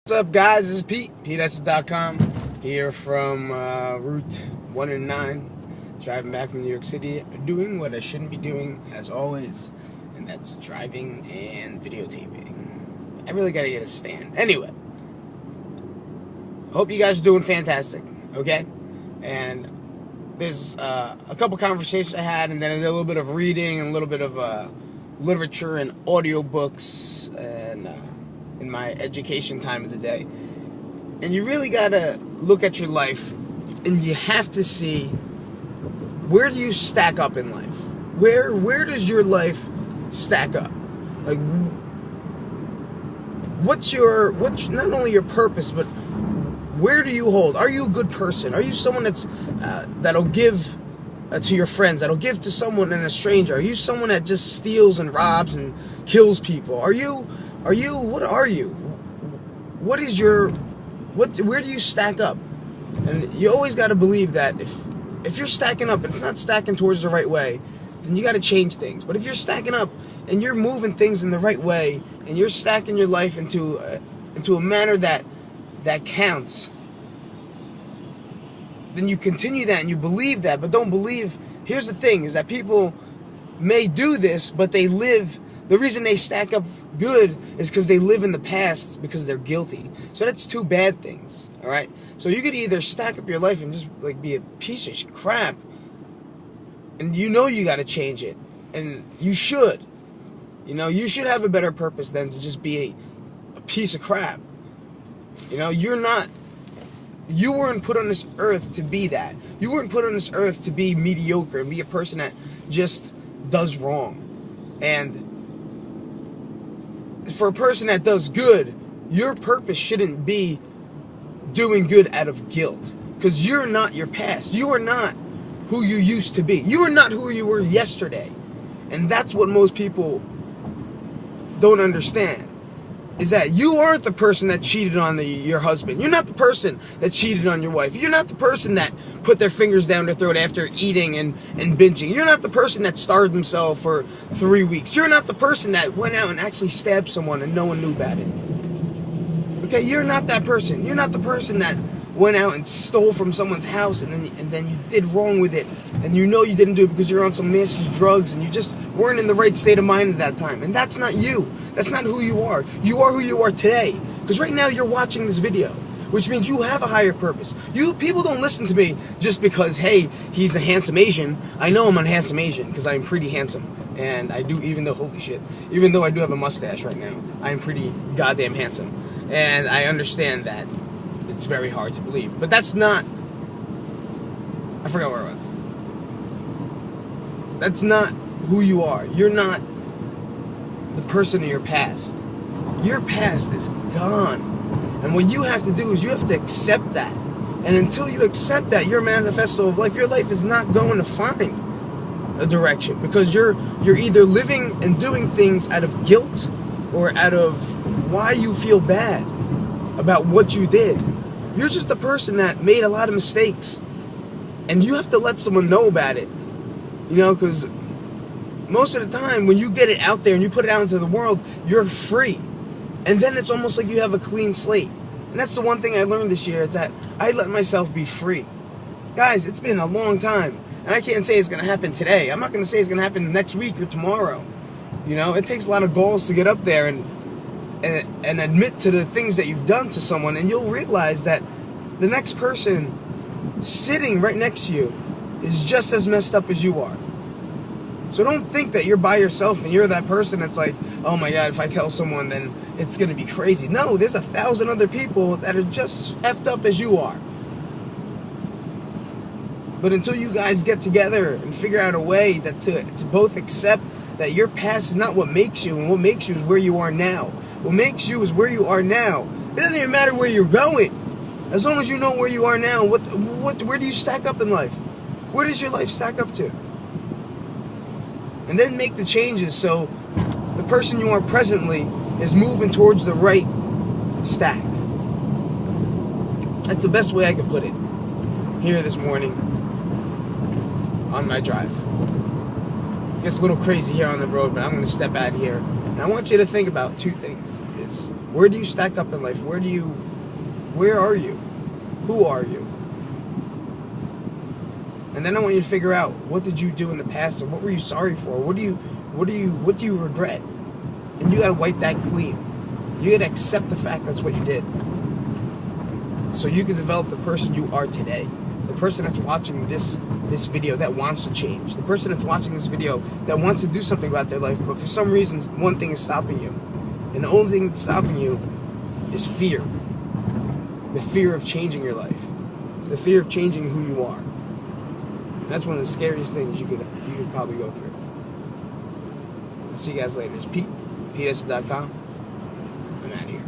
What's up, guys? This is Pete, PeteIsip.com, here from Route 1 and 9, driving back from New York City, doing what I shouldn't be doing, as always, and that's driving and videotaping. I really gotta get a stand. Anyway, hope you guys are doing fantastic, okay? And there's a couple conversations I had, and then a little bit of reading, and a little bit of literature and audiobooks, and in my education time of the day. And you really gotta look at your life, and you have to see, where do you stack up in life? Where does your life stack up? Like, what's not only your purpose, but where do you hold? Are you a good person? Are you someone that'll give to your friends, that'll give to someone and a stranger? Are you someone that just steals and robs and kills people? What are you? Where do you stack up? And you always got to believe that if you're stacking up and it's not stacking towards the right way, then you got to change things. But if you're stacking up and you're moving things in the right way, and you're stacking your life into a manner that counts, then you continue that and you believe that. But don't believe, here's the thing, is that people may do this, but they live, the reason they stack up good is because they live in the past because they're guilty. So that's two bad things, all right? So you could either stack up your life and just like be a piece of crap, and you know you got to change it, and you should. You know, you should have a better purpose than to just be a piece of crap. You know, you weren't put on this earth to be that. You weren't put on this earth to be mediocre and be a person that just does wrong. And for a person that does good, your purpose shouldn't be doing good out of guilt. Because you're not your past. You are not who you used to be. You are not who you were yesterday. And that's what most people don't understand. Is that you aren't the person that cheated on your husband. You're not the person that cheated on your wife. You're not the person that put their fingers down their throat after eating and binging. You're not the person that starved himself for 3 weeks. You're not the person that went out and actually stabbed someone and no one knew about it. Okay, you're not that person. You're not the person that went out and stole from someone's house and then you did wrong with it, and you know you didn't do it because you're on some massive drugs and you just weren't in the right state of mind at that time. And that's not you. That's not who you are. You are who you are today. Because right now you're watching this video, which means you have a higher purpose. People don't listen to me just because, hey, he's a handsome Asian. I know I'm a handsome Asian because I'm pretty handsome. And I do, even though I do have a mustache right now, I'm pretty goddamn handsome. And I understand that it's very hard to believe. But that's not, I forgot where I was. That's not who you are. You're not the person of your past. Your past is gone. And what you have to do is you have to accept that. And until you accept that, your manifesto of life, your life is not going to find a direction. Because you're either living and doing things out of guilt or out of why you feel bad about what you did. You're just a person that made a lot of mistakes. And you have to let someone know about it. You know, because most of the time when you get it out there and you put it out into the world, you're free. And then it's almost like you have a clean slate. And that's the one thing I learned this year, is that I let myself be free. Guys, it's been a long time. And I can't say it's going to happen today. I'm not going to say it's going to happen next week or tomorrow. You know, it takes a lot of balls to get up there and admit to the things that you've done to someone. And you'll realize that the next person sitting right next to you is just as messed up as you are. So don't think that you're by yourself and you're that person that's like, oh my God, if I tell someone, then it's going to be crazy. No, there's 1,000 other people that are just effed up as you are. But until you guys get together and figure out a way that to both accept that your past is not what makes you, and what makes you is where you are now. What makes you is where you are now. It doesn't even matter where you're going. As long as you know where you are now, where do you stack up in life? Where does your life stack up to? And then make the changes so the person you are presently is moving towards the right stack. That's the best way I could put it. Here this morning on my drive. It gets a little crazy here on the road, but I'm going to step out here. And I want you to think about two things. Where do you stack up in life? Where are you? Who are you? And then I want you to figure out, what did you do in the past, and what were you sorry for? What do you regret? And you gotta wipe that clean. You gotta accept the fact that's what you did, so you can develop the person you are today. The person that's watching this video that wants to change. The person that's watching this video that wants to do something about their life, but for some reason, one thing is stopping you. And the only thing that's stopping you is fear. The fear of changing your life. The fear of changing who you are. And that's one of the scariest things you could probably go through. I'll see you guys later. It's Pete, PSF.com. I'm out of here.